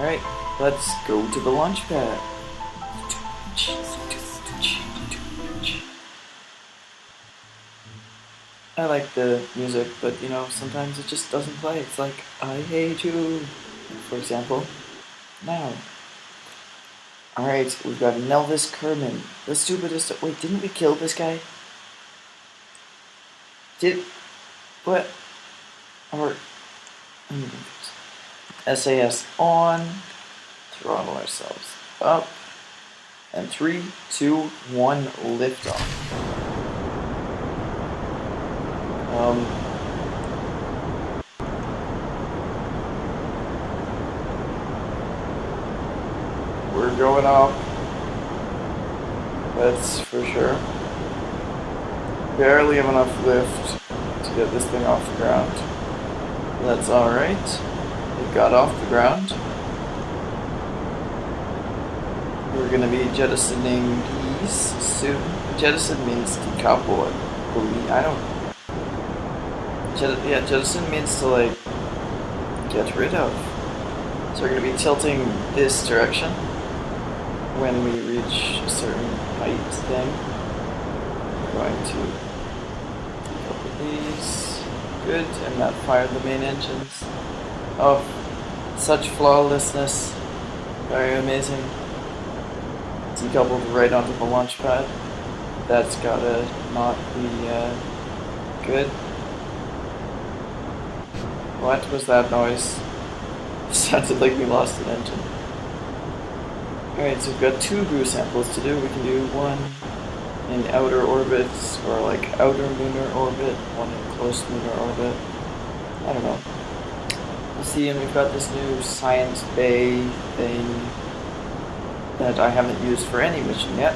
Alright, let's go to the launch pad. I like the music, but you know, sometimes it just doesn't play. It's like, I hate you, for example. Now. Alright, we've got an Elvis Kerman. The stupidest. Wait, didn't we kill this guy? Did. What? Or. SAS on. Throttle ourselves up. And 3, 2, 1, liftoff. We're going up. That's for sure. Barely have enough lift to get this thing off the ground. That's alright. It got off the ground. We're going to be jettisoning these soon. Jettison means decouple, I believe. I don't. Yeah, jettison means to like get rid of. So we're going to be tilting this direction when we reach a certain height thing. We're going to couple these. Good, and that fired the main engines. Oh, such flawlessness. Very amazing. Decoupled right onto the launch pad. That's gotta not be good. What was that noise? It sounded like we lost an engine. Alright, so we've got 2 Goo samples to do. We can do one in outer orbits, or like outer lunar orbit, one in close lunar orbit. I don't know. You see, and we've got this new Science Bay thing that I haven't used for any mission yet.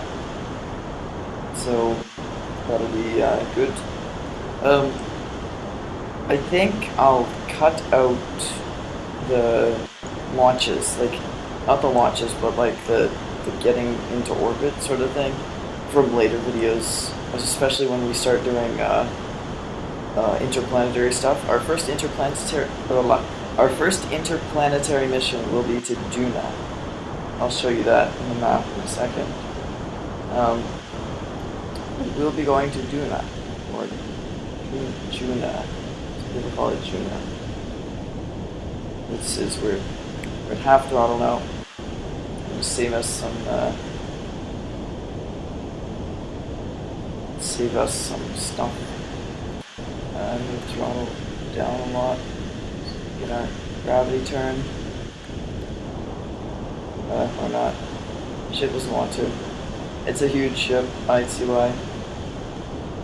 So that'll be good. I think I'll cut out the launches, like not the launches, but like the getting into orbit sort of thing from later videos, especially when we start doing interplanetary stuff. Our first interplanetary mission will be to Duna. I'll show you that in the map in a second. We'll be going to Duna, or Juna. People call it Juna. This is we're at half throttle now. It'll save us some stuff. Move throttle down a lot. Get our gravity turn. Or not. Ship doesn't want to. It's a huge ship. I see why.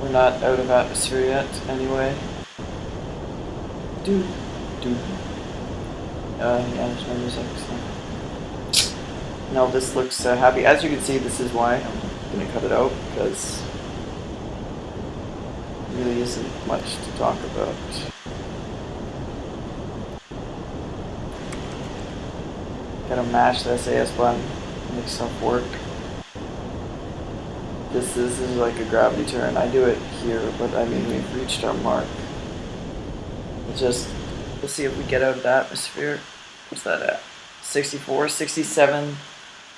We're not out of atmosphere yet, anyway. Yeah, there's my music. So. Now this looks happy. As you can see, this is why I'm going to cut it out, because there really isn't much to talk about. Gotta mash the SAS button, make stuff work. This is like a gravity turn. I do it here, but I mean we've reached our mark. We'll see if we get out of the atmosphere. What's that at? 64, 67.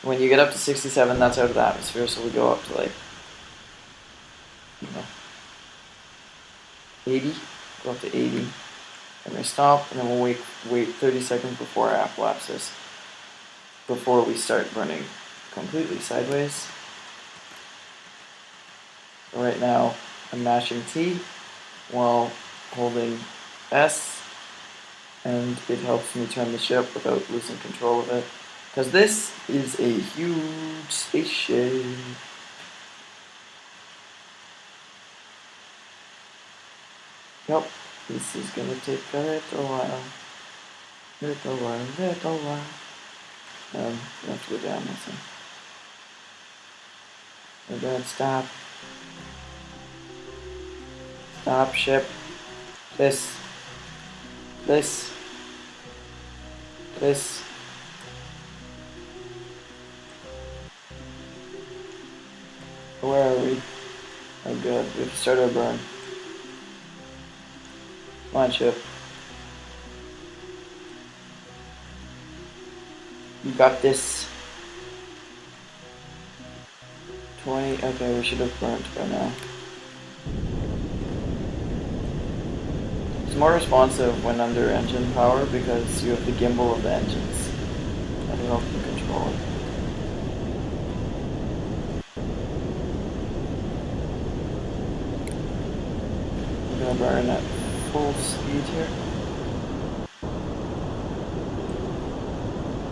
When you get up to 67, that's out of the atmosphere, so we go up to like, 80. Go up to 80. And we stop, and then we'll wait 30 seconds before our apoapsis. Before we start running completely sideways. So right now, I'm mashing T while holding S, and it helps me turn the ship without losing control of it. Because this is a huge spaceship. Yep, this is gonna take a little while. Little while. You have to go down this one. We're gonna stop. Stop ship. This. Where are we? Oh good, we have to start our burn. Come on, ship. You got this. 20. Okay, we should have burnt by now. It's more responsive when under engine power because you have the gimbal of the engines. That'll help you control it. I'm gonna burn at full speed here.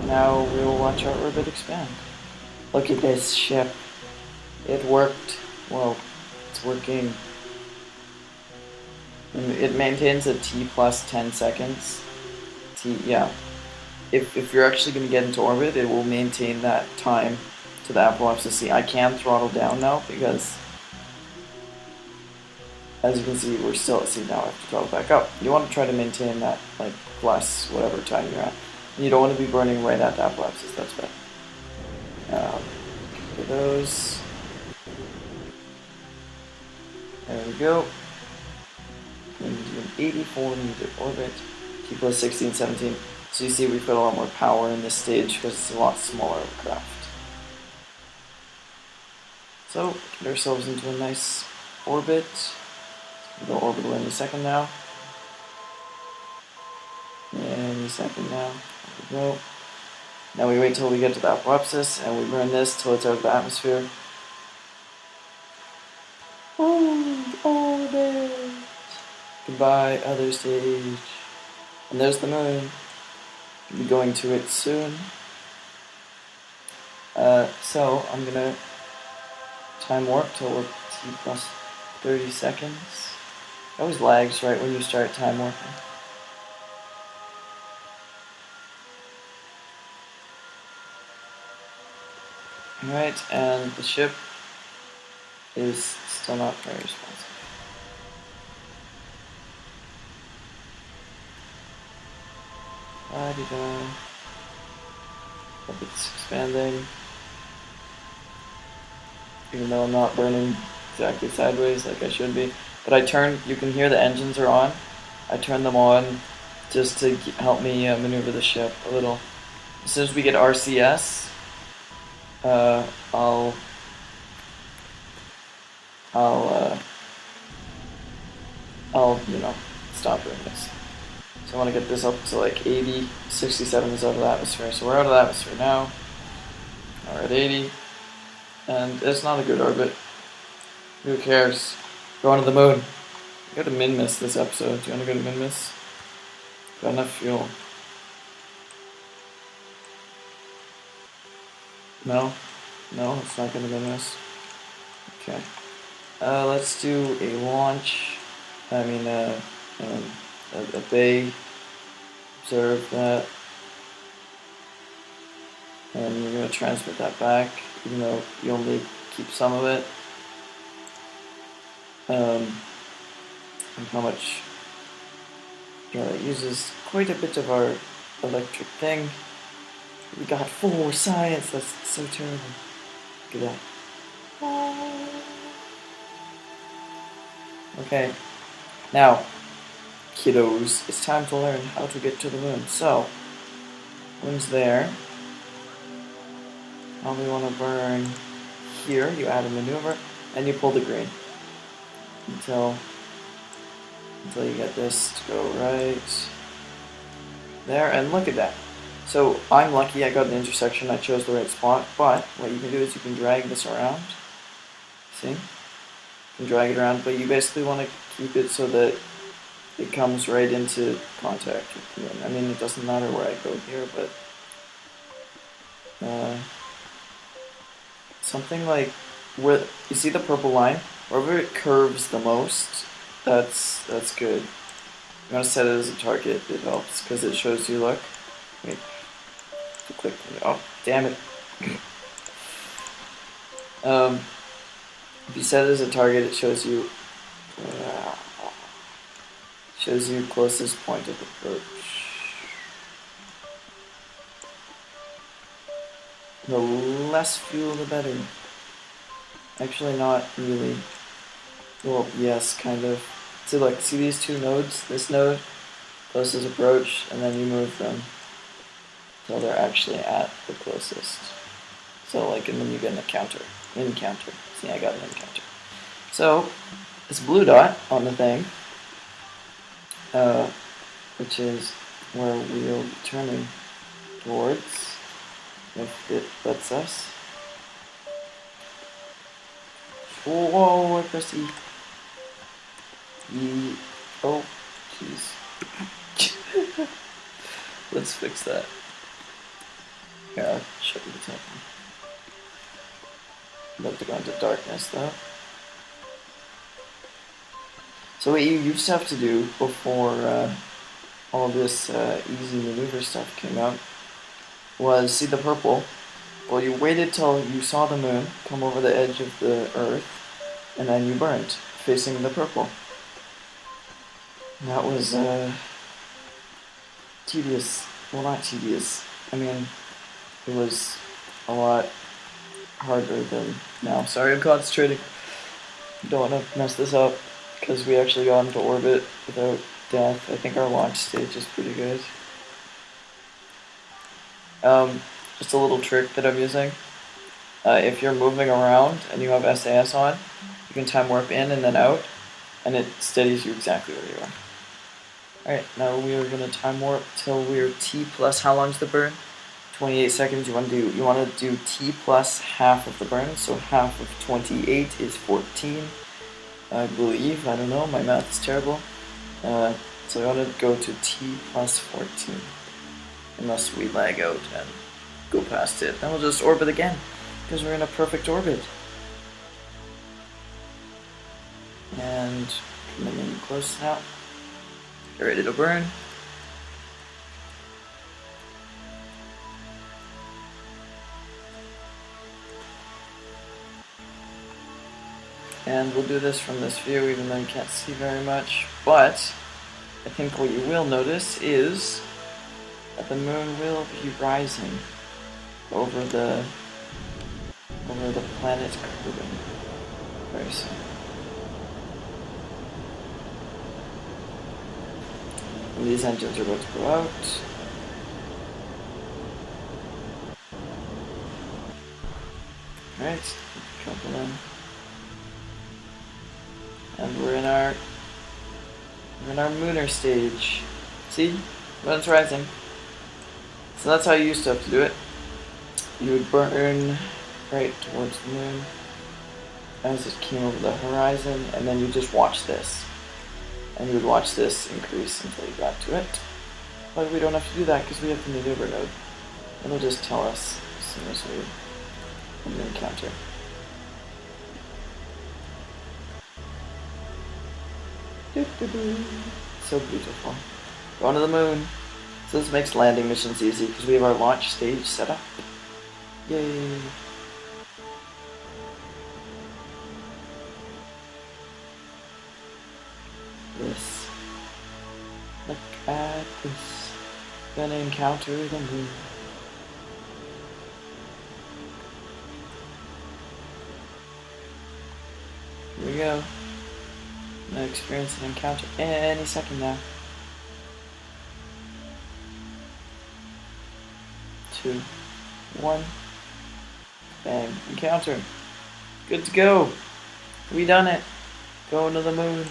Now we'll watch our orbit expand. Look at this ship. It worked. Well, it's working. It maintains a T plus 10 seconds. Yeah. If you're actually going to get into orbit, it will maintain that time to the apoapsis. See, I can throttle down now because, as you can see, we're still at sea now. I have to throttle back up. You want to try to maintain that, like, plus whatever time you're at. And you don't want to be burning right at the apoapsis. That's bad. For those. There we go. Into an 84 meter orbit. T plus 16, 17. So you see we put a lot more power in this stage because it's a lot smaller of a craft. So, get ourselves into a nice orbit. We'll go orbital any second now. Any second now. There we go. Now we wait till we get to the apoapsis and we burn this till it's out of the atmosphere. Orbit! Goodbye, other stage. And there's the moon. We'll be going to it soon. So I'm gonna time warp till we're T plus 30 seconds. It always lags right when you start time warping. Alright, and the ship is still not very responsive. La-di-da. Hope it's expanding. Even though I'm not burning exactly sideways like I should be. But you can hear the engines are on. I turn them on just to help me maneuver the ship a little. As soon as we get RCS, I'll stop doing this. So I want to get this up to like 80, 67 is out of the atmosphere. So we're out of the atmosphere now. Now we're at 80. And it's not a good orbit. Who cares? Going to the moon. Go to min-miss this episode. Do you want to go to min-miss? Got enough fuel. No? No, it's not going to min-miss. Okay. Let's do a launch. I mean, a bay. Observe that. And we're going to transmit that back, even though you only keep some of it. And how much it uses quite a bit of our electric thing. We got 4 science, that's so terrible. Look at that. Okay, now, kiddos, it's time to learn how to get to the moon. So, moon's there. Now we want to burn here, you add a maneuver, and you pull the green. Until you get this to go right there, and look at that. So I'm lucky I got an intersection, I chose the right spot, but what you can do is you can drag this around. See? You can drag it around, but you basically want to keep it so that it comes right into contact with the moon. I mean, it doesn't matter where I go here, but something like where you see the purple line, wherever it curves the most, that's good. You want to set it as a target. It helps because it shows you. Look, wait, click. Oh, damn it. If you set it as a target, it shows you closest point of approach. The less fuel, the better. Actually, not really. Well, yes, kind of. So, like, see these two nodes? This node, closest approach, and then you move them. until they're actually at the closest. So like, and then you get an encounter. See, I got an encounter. So it's a blue dot on the thing, which is where we'll be turning towards if it lets us. Whoa, I pressed E. E. Oh, jeez. Let's fix that. Here, I'll show you what's happening. I'd love to go into darkness though. So what you used to have to do before all this easy maneuver stuff came out was see the purple. Well, you waited till you saw the moon come over the edge of the earth, and then you burned, facing the purple. And that was tedious. Well, not tedious. I mean, it was a lot harder than now. Sorry, I'm concentrating. Don't want to mess this up, because we actually got into orbit without death. I think our launch stage is pretty good. Just a little trick that I'm using. If you're moving around and you have SAS on, you can time warp in and then out, and it steadies you exactly where you are. Alright, now we are going to time warp till we're T plus, how long's the burn? 28 seconds. You want to do T plus half of the burn, so half of 28 is 14. I believe, I don't know, my math is terrible. So I want to go to T plus 14, unless we lag out and go past it. Then we'll just orbit again, because we're in a perfect orbit. And coming in close now. Get ready to burn. And we'll do this from this view, even though you can't see very much. But I think what you will notice is that the moon will be rising over the planet Kerbal very soon. And these engines are about to go out. Alright, couple in. And we're in our mooner stage. See? Moon's rising. So that's how you used to have to do it. You would burn right towards the moon as it came over the horizon, and then you just watch this. And you would watch this increase until you got to it. But we don't have to do that because we have the maneuver node. It'll just tell us as soon as we encounter. So beautiful. Going to the moon. So this makes landing missions easy because we have our launch stage set up. Yay! This. Look at this. Gonna encounter the moon. Here we go. Gonna experience an encounter any second now. 2, 1. Bang. Encounter. Good to go. We done it. Going to the moon.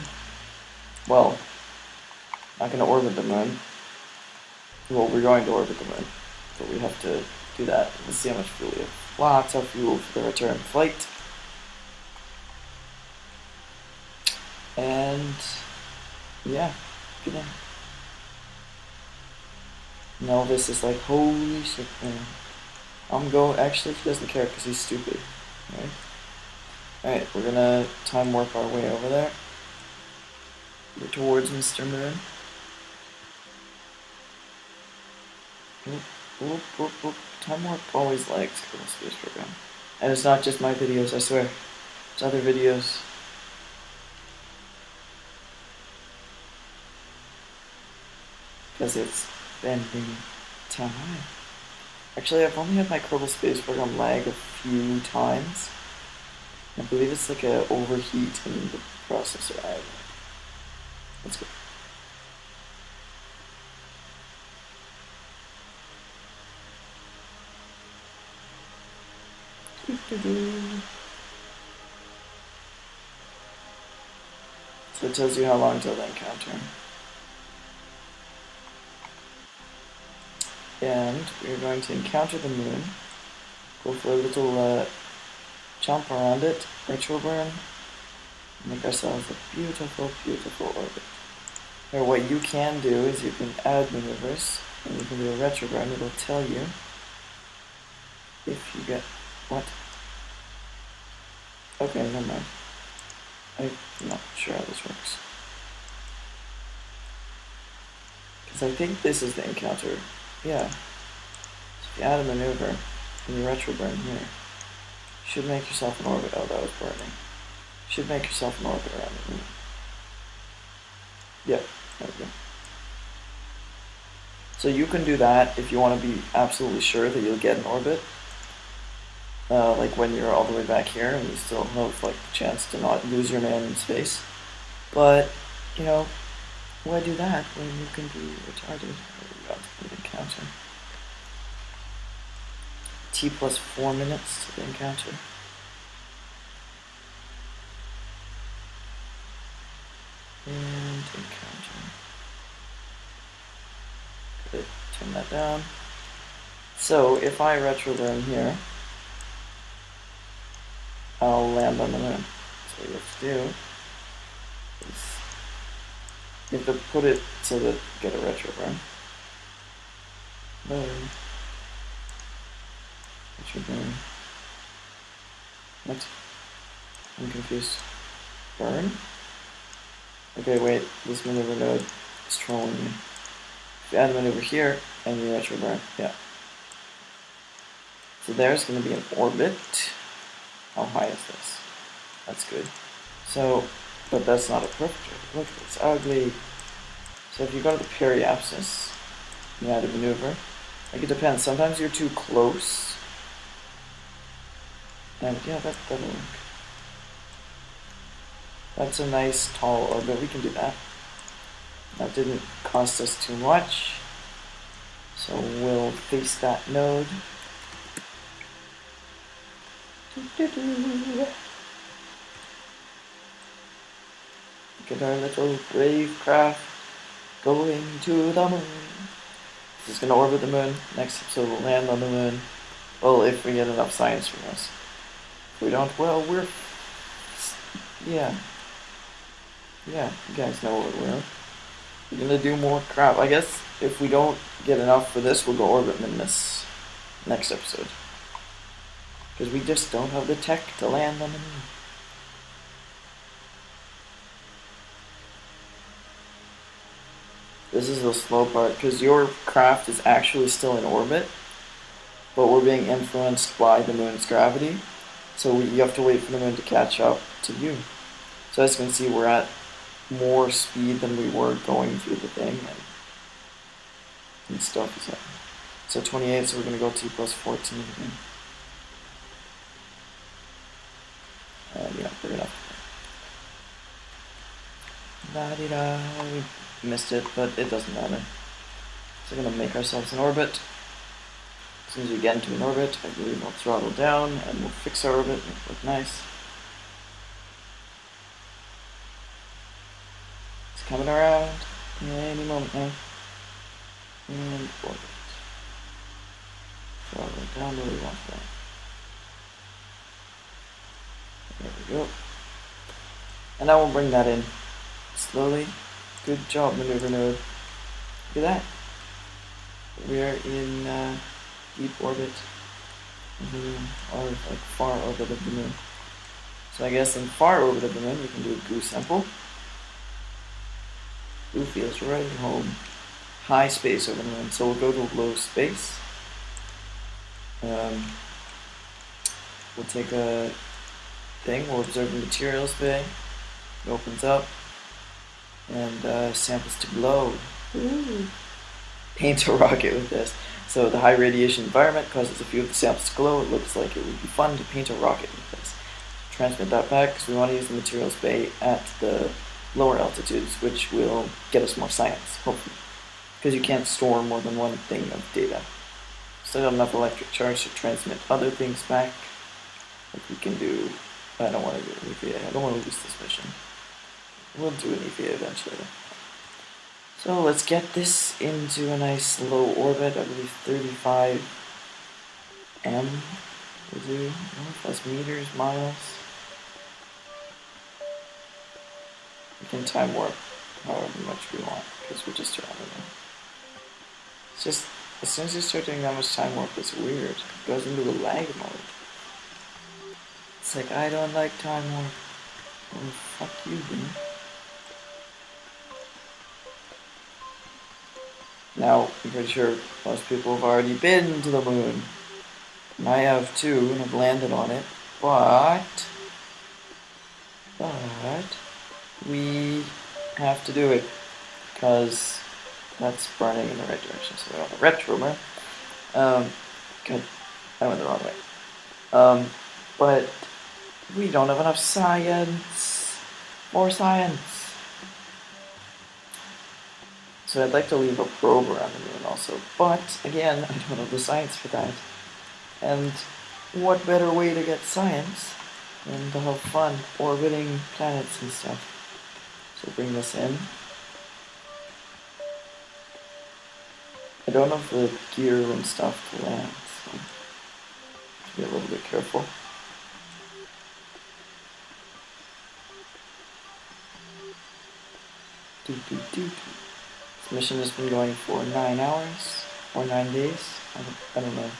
Well, not gonna orbit the moon. Well, we're going to orbit the moon, but we have to do that. Let's see how much fuel we have. Lots of fuel for the return flight. And yeah, get in. And Elvis is like, holy shit, man. I'm going, actually, he doesn't care because he's stupid. Right? Alright, we're gonna time warp our way over there. We're towards Mr. Moon. Oop, oop, oop, oop. Time warp always lags Kerbal Space Program. And it's not just my videos, I swear. It's other videos. Because it's bending time. Actually, I've only had my Kerbal Space Program lag a few times. I believe it's like a overheat in the processor. Let's go. So it tells you how long till the encounter. And we're going to encounter the moon. Go for a little jump around it, retro burn, make ourselves a beautiful, beautiful orbit. Now what you can do is you can add maneuvers, and you can do a retro burn. It'll tell you if you get what. Okay, never mind. I'm not sure how this works. Because I think this is the encounter. Yeah. So if you add a maneuver and you retro burn here, you should make yourself an orbit. Oh, that was burning. You should make yourself an orbit around the moon. Yep, there we go. So you can do that if you want to be absolutely sure that you'll get an orbit. Like when you're all the way back here and you still have like the chance to not lose your man in space. But, you know, why do that when you can be retarded? We got the encounter. T plus 4 minutes to the encounter. And encounter. Good, turn that down. So if I retro burn here, I'll land on the moon. So what you have to do is you have to put it so that you get a retro burn. Boom. Retro burn. What? I'm confused. Burn? Okay, wait. This maneuver node is trolling me. If you add a maneuver here and you retro burn, yeah. So there's going to be an orbit. How high is this? That's good. So, but that's not a perfect. Look, it's ugly. So if you go to the periapsis, you add a maneuver. Like it depends. Sometimes you're too close. And yeah, that'll work. That's a nice tall orbit. We can do that. That didn't cost us too much. So we'll face that node. Look at our little brave craft going to the moon. This is going to orbit the moon. Next episode we'll land on the moon. Well, if we get enough science from us. If we don't, well, we're... Yeah. Yeah, you guys know what we're... We're going to do more crap. I guess if we don't get enough for this, we'll go orbit in this next episode. Because we just don't have the tech to land on the moon. This is the slow part, because your craft is actually still in orbit, but we're being influenced by the moon's gravity, so you have to wait for the moon to catch up to you. So as you can see, we're at more speed than we were going through the thing, and stuff is happening. So 28, so we're going to go T plus 14 again. Yeah, we're gonna. La-di-da. We missed it, but it doesn't matter. So we're gonna make ourselves an orbit. As soon as we get into an orbit, I believe we'll throttle down and we'll fix our orbit, make it look nice. It's coming around any moment now. And orbit. Throttle down where we want that. There we go. And now we'll bring that in slowly. Good job, maneuver node. Look at that. We are in deep orbit, or like far orbit of the moon. So I guess in far orbit of the moon we can do a goo sample. Goo feels right at home. High space over the moon, so we'll go to low space. We'll take a thing, we'll observe the materials bay. It opens up and samples to glow. Ooh. Paint a rocket with this. So the high radiation environment causes a few of the samples to glow. It looks like it would be fun to paint a rocket with this. Transmit that back because we want to use the materials bay at the lower altitudes, which will get us more science, hopefully. Because you can't store more than one thing of data. Still got enough electric charge to transmit other things back. Like we can do. I don't want to do an EVA. I don't want to lose this mission. We'll do an EVA eventually. So let's get this into a nice low orbit. I believe 35 M will do. Plus meters, miles. We can time warp however much we want because we're just around it. It's just as soon as you start doing that much time warp, it's weird. It goes into a lag mode. It's like, I don't like time warp. Oh, fuck you, dude. Now, I'm pretty sure most people have already been to the moon. And I have too, and have landed on it. But we have to do it because that's burning in the right direction. So we're on the retro, man. Good. I went the wrong way. But we don't have enough science. More science. So I'd like to leave a probe around the moon also. But, again, I don't have the science for that. And what better way to get science than to have fun orbiting planets and stuff. So bring this in. I don't have the gear and stuff to land, so be a little bit careful. This mission has been going for 9 hours or 9 days. I don't know.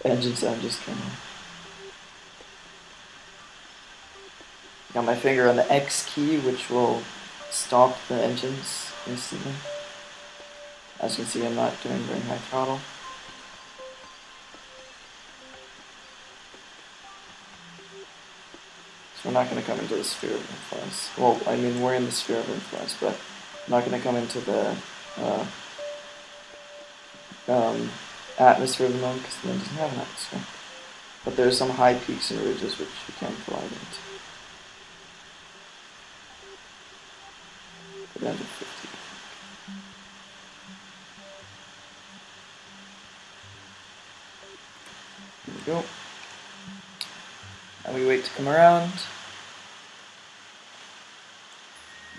Engine sound just came on. Got my finger on the X key, which will stop the engines instantly. As you can see, I'm not doing very high throttle. So we're not going to come into the sphere of influence. Well, I mean, we're in the sphere of influence, but I'm not going to come into the atmosphere of the moon, because the moon doesn't have an atmosphere. But there's some high peaks and ridges which you can fly into. Go down to 50. Here we go. And we wait to come around.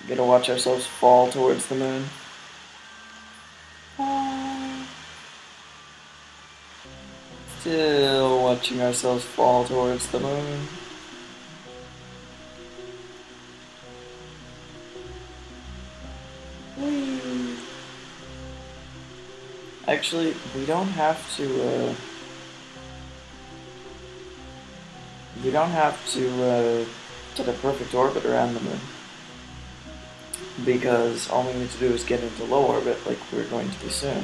We gotta watch ourselves fall towards the moon. Still watching ourselves fall towards the moon. Whee. Actually, we don't have to, get a perfect orbit around the moon. Because all we need to do is get into low orbit, like we're going to be soon.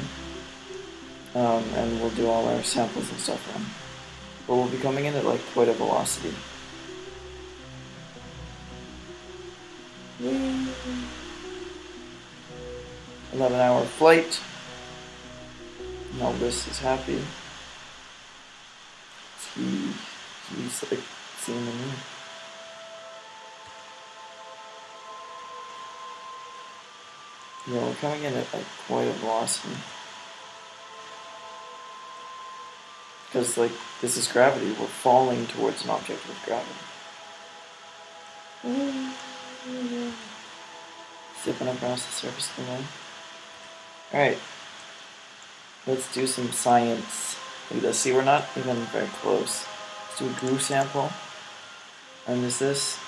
And we'll do all our samples and stuff around. But we'll be coming in at like quite a velocity. 11-hour flight. Melvis is happy. He's like seeing the moon. Yeah, we're coming in at like quite a velocity. Because like this is gravity, we're falling towards an object with gravity. Zipping across the surface of the moon. Alright. Let's do some science. Look at this. See, we're not even very close. Let's do a glue sample. And there's this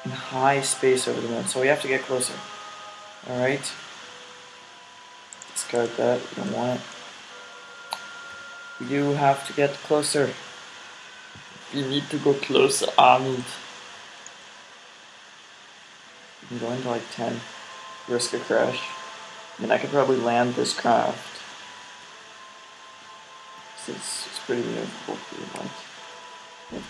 in high space over the moon. So we have to get closer. Alright. Discard that. We don't want it. We do have to get closer. We need to go closer, Arnold. I'm going to like 10. Risk a crash. I mean, I could probably land this craft. It's pretty maneuverable, pretty much. Yeah.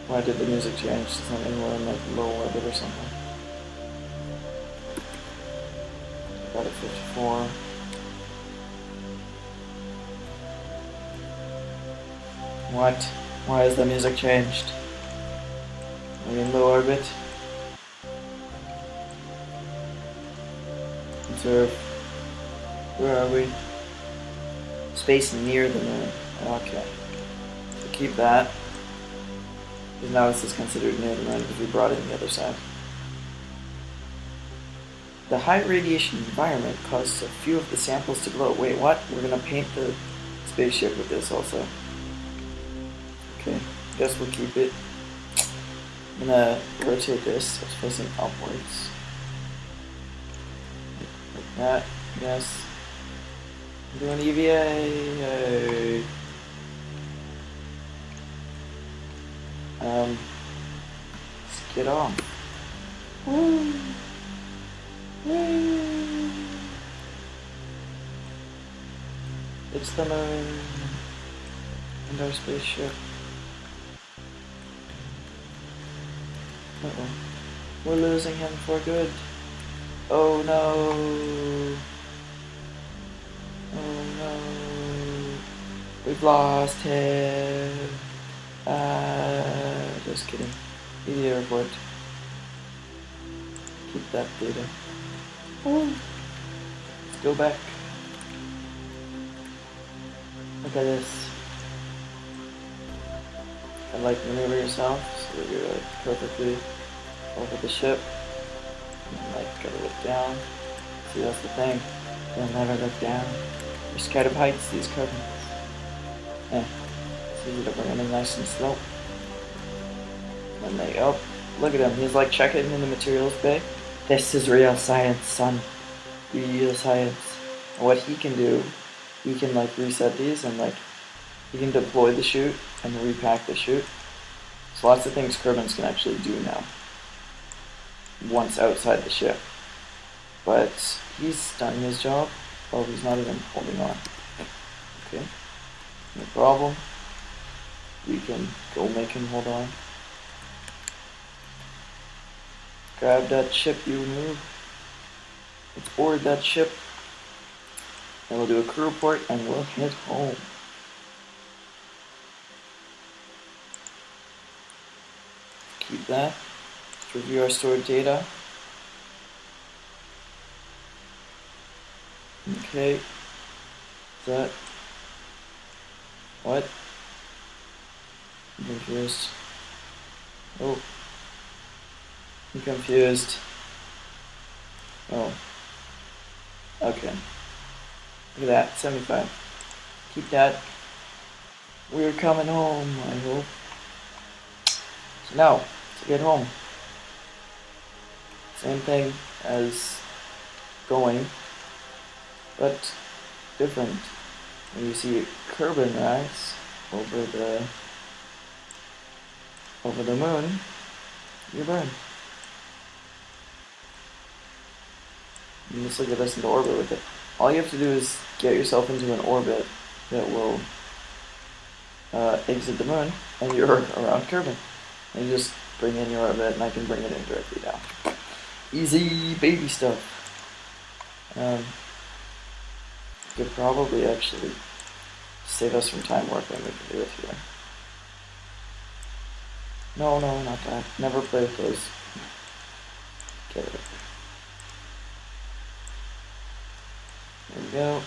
Why did the music change to something more in like low orbit or something? Got a 54. What? Why has the music changed? Are we in low orbit? Observe. Where are we? Space near the moon. Okay. So keep that. Because now this is considered near the moon because we brought it in the other side. The high radiation environment causes a few of the samples to glow. Wait, what? We're gonna paint the spaceship with this also. Okay, guess we'll keep it. I'm gonna rotate this so it's facing upwards. Like that, yes. I'm doing EVA. Hey. Let's get on. Woo. Woo. It's the moon and our spaceship. Uh-oh. We're losing him for good. Oh no. Oh no. We've lost him. Just kidding. Media report. Keep that data. Oh. Let's go back. Look at this. And like maneuver yourself so that you're like perfectly over the ship. And like gotta look down. See, that's the thing. They'll never look down. They're scared of heights, these Kerbals. Yeah. It's easy to bring them nice and slow. And they, oh, look at him. He's like checking in the materials bay. This is real science, son. Real science. And what he can do, he can like reset these and like, he can deploy the chute and repack the chute. So lots of things Kerbals can actually do now. Once outside the ship. But he's done his job. Oh, he's not even holding on. Okay. No problem. We can go make him hold on. Grab that ship, you move. Let's board that ship. And we'll do a crew report and we'll head home. Keep that. Let's review our stored data. Okay. That. What? I'm confused. Oh. I'm confused. Oh. Okay. Look at that. 75. Keep that. We're coming home, I hope. So now, to get home. Same thing as going, but different. When you see Kerbal rise over the moon, you burn. And just look at us into orbit with it. All you have to do is get yourself into an orbit that will exit the moon, and you're around Kerbal. And you just bring in your orbit, and I can bring it in directly down. Easy baby stuff. Could probably actually save us from time warping. We can do it here. No, not that. Never play with those. Get it. There we go.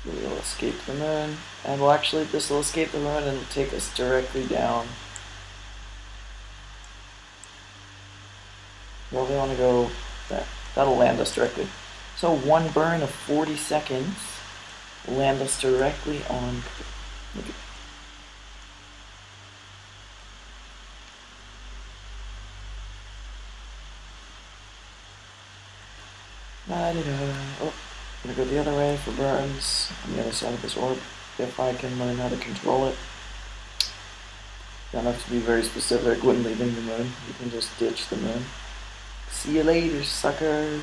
We'll escape the moon, and we'll actually, this will escape the moon and take us directly down. Well, we want to go there. That'll land us directly. So one burn of 40 seconds will land us directly on. Look at. Oh, I'm gonna go the other way for burns on the other side of this orb, if I can learn how to control it. Don't have to be very specific when leaving the moon. You can just ditch the moon. See you later, sucker.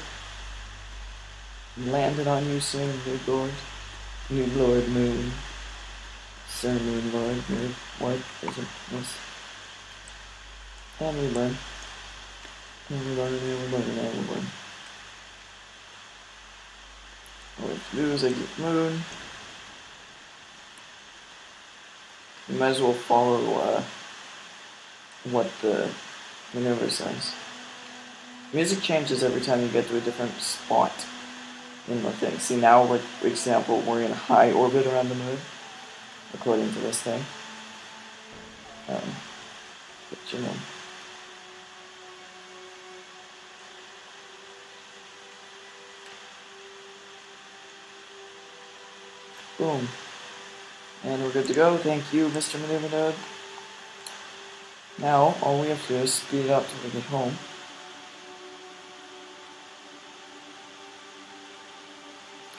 Landed on you soon, new lord. New lord moon. Sir moon lord, moon. What is it? Yes. And we burn. All we have to do is exit the moon. You might as well follow what the maneuver says. Music changes every time you get to a different spot in the thing. See now, like for example, we're in high orbit around the moon, according to this thing. But you know. Boom. And we're good to go. Thank you, Mr. Maneuver Node. Now, all we have to do is speed it up till we get home.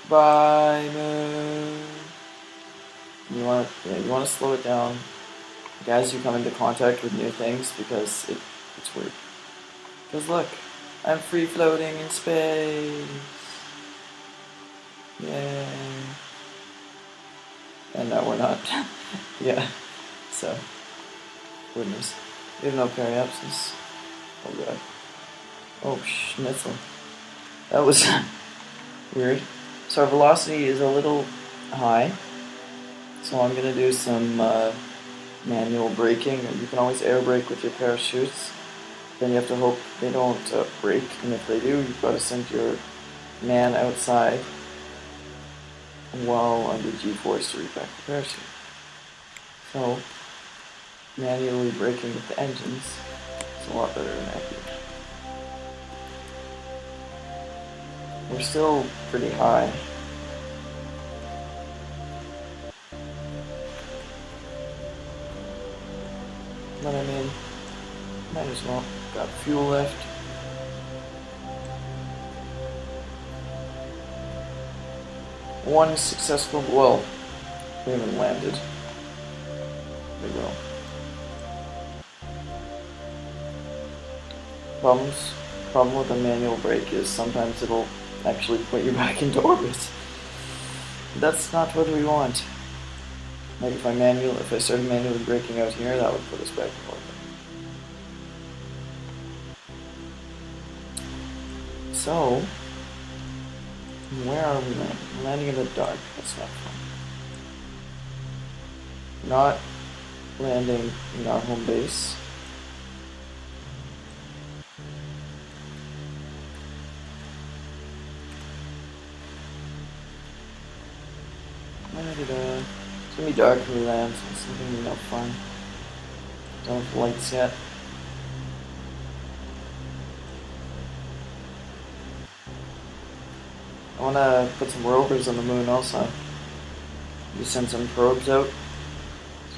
Bye, moon. You want to slow it down, as you come into contact with new things, because it's weird. Because look, I'm free floating in space. Yay. And now we're not. Yeah. So, goodness. We have no periapsis. Oh god. Oh schnitzel. That was weird. So our velocity is a little high. So I'm gonna do some manual braking. You can always air brake with your parachutes. Then you have to hope they don't break, and if they do, you've got to send your man outside while under G-force to repack the parachute. So, manually braking with the engines is a lot better than that. We're still pretty high. But I mean, might as well. Got fuel left. One successful, well, we haven't landed. We will. Problem with a manual brake is sometimes it'll actually put you back into orbit. That's not what we want. Like if I started manually braking out here, that would put us back in orbit. So, where are we landing? We're landing in the dark. That's not fun. We're not landing in our home base. It's gonna be dark when we land, so it's gonna be no fun. Don't have lights yet. I wanna put some rovers on the moon also. We send some probes out.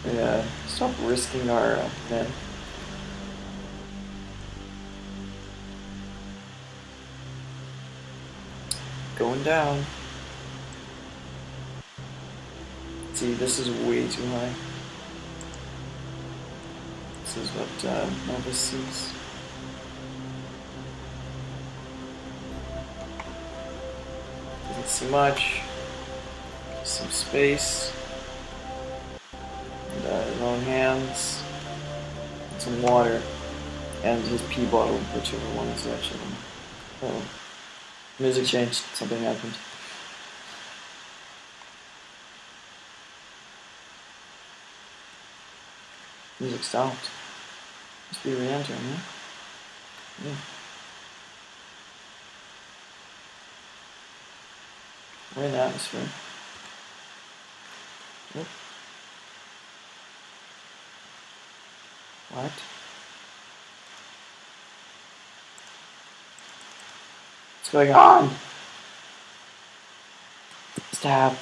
So yeah, stop risking our men. Going down. See, this is way too high. This is what Nova sees. Doesn't see much. Some space. And his own hands. And some water. And his pee bottle, whichever one is actually. Oh. Music changed. Something happened. Music stopped. Must be re-entering, huh? Yeah. We're in the atmosphere. Yep. What? What's going on? Stop.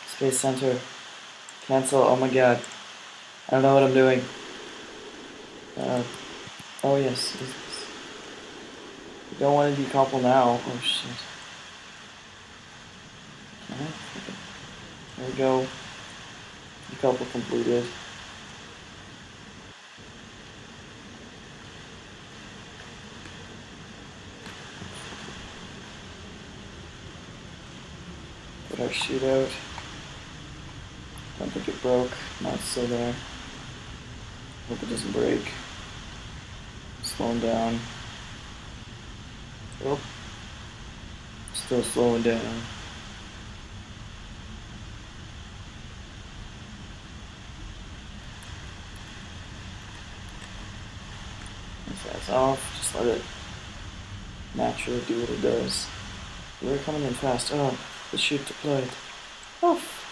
Space Center. Cancel. Oh my god. I don't know what I'm doing. Oh yes. You don't want to decouple now. Oh shit. Okay. There we go. Decouple completed. Put our chute out. Don't think it broke. No, it's still there. Hope it doesn't break. Slowing down. Oh, still slowing down. That's off. Just let it naturally do what it does. We're coming in fast. Oh, the chute deployed. Off.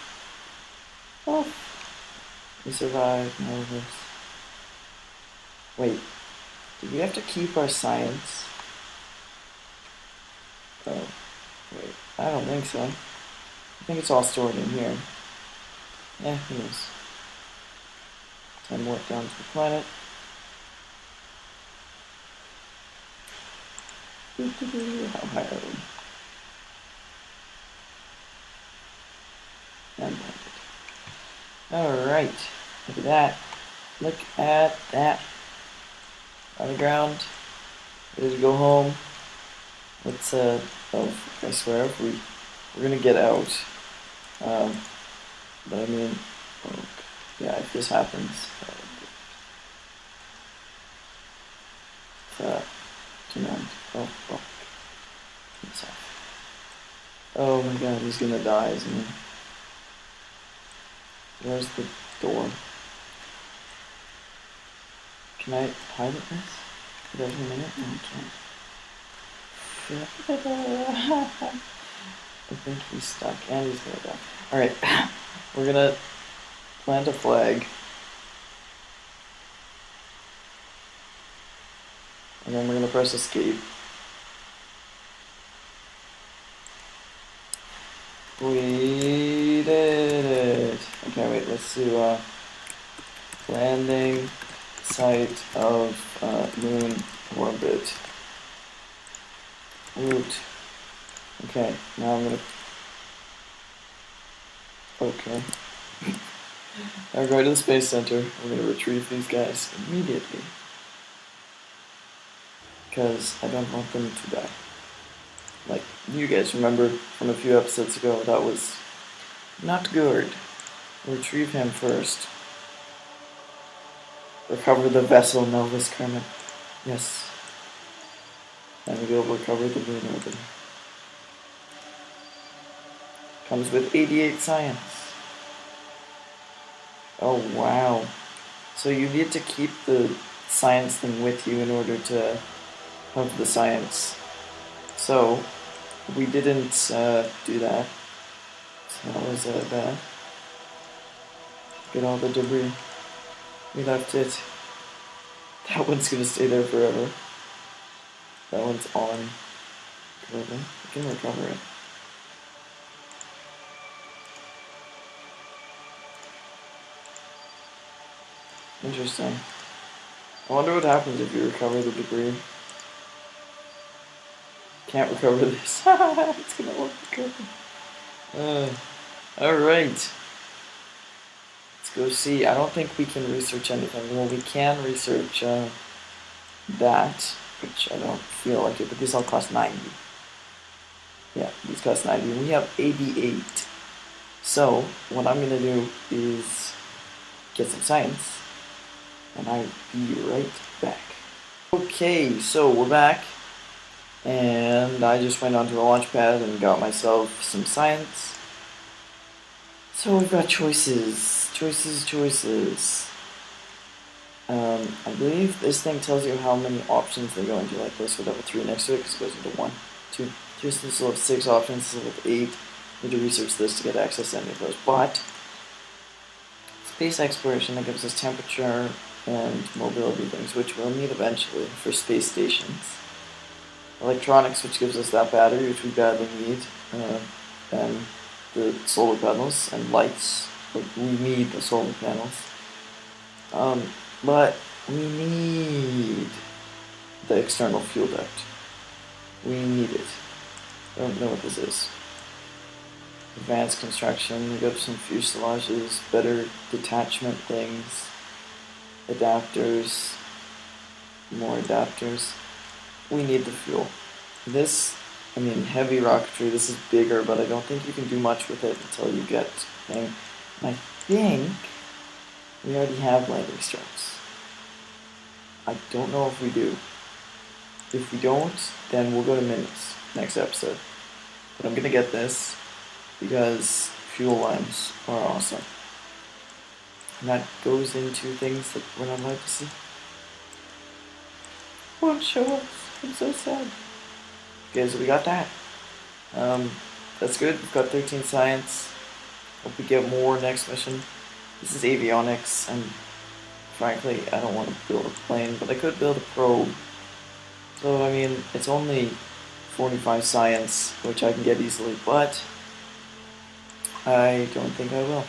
Off. We survived all of this. Wait, did we have to keep our science? Oh, wait. I don't think so. I think it's all stored in here. Yeah, who knows? 10 warp down to the planet. How high are we? And alright. Look at that. Look at that. On the ground. Ready to go home. Let's oh, I swear if we're gonna get out. But I mean, oh, yeah, if this happens, command. Oh, it's off. Oh my god, he's gonna die, isn't he? Where's the door? Can I pilot this? For every minute? No, I can't. I think he's stuck, and he's gonna die. Alright, we're gonna plant a flag. And then we're gonna press escape. We did it! Okay, wait, let's do landing site of moon orbit. Route. Okay, now I'm gonna... Okay. Now we're going to the Space Center. We're gonna retrieve these guys immediately. Because I don't want them to die. Like, you guys remember from a few episodes ago, that was not good. Retrieve him first. Recover the vessel, Melvis Kermit. Yes. And we go recover the moon orbiter. Comes with 88 science. Oh wow. So you need to keep the science thing with you in order to have the science. So we didn't do that. So that was bad. Get all the debris. We left it. That one's gonna stay there forever. That one's on. Recover. We can recover it. Interesting. I wonder what happens if you recover the debris. Can't recover this. It's gonna work. Alright. Let's go see. I don't think we can research anything. Well, we can research that, which I don't feel like it, but these all cost 90. Yeah, these cost 90. We have 88. So, what I'm gonna do is get some science, and I'll be right back. Okay, so we're back. And I just went onto the launch pad and got myself some science. So we've got choices. I believe this thing tells you how many options they go into, like this would have a 3 next to it because it goes into 1, 2, 3, so this will have 6 options, this will have 8. You need to research this to get access to any of those. But space exploration, that gives us temperature and mobility things, which we'll need eventually for space stations. Electronics, which gives us that battery, which we badly need, and the solar panels and lights. Like, we need the solar panels. But we need the external fuel duct. We need it. I don't know what this is. Advanced construction, we got some fuselages, better detachment things, adapters, more adapters. We need the fuel. This, I mean, heavy rocketry, this is bigger, but I don't think you can do much with it until you get thing. And I think we already have landing struts. I don't know if we do. If we don't, then we'll go to minutes next episode. But I'm gonna get this because fuel lines are awesome. And that goes into things that we're not allowed to see. Won't show us. I'm so sad. Okay, so we got that. That's good. We've got 13 science. Hope we get more next mission. This is avionics, and frankly, I don't want to build a plane, but I could build a probe. So, I mean, it's only 45 science, which I can get easily, but I don't think I will.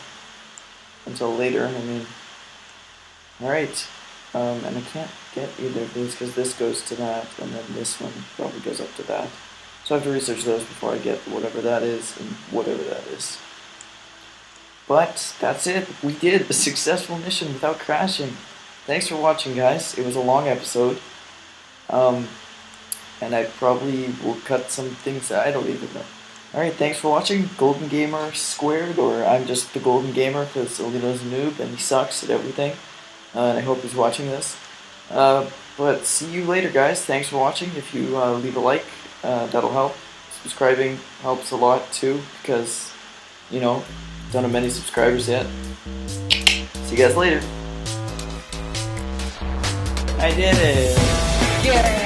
Until later, I mean. Alright. And I can't get either of these because this goes to that, and then this one probably goes up to that. So I have to research those before I get whatever that is, and whatever that is. But that's it. We did a successful mission without crashing. Thanks for watching, guys. It was a long episode. And I probably will cut some things that I don't even know. Alright, thanks for watching. Golden Gamer Squared, or I'm just the Golden Gamer because Alito's a noob and he sucks at everything. And I hope he's watching this. But see you later, guys. Thanks for watching. If you leave a like, that'll help. Subscribing helps a lot too, because, you know, don't have many subscribers yet. See you guys later. I did it! Yeah!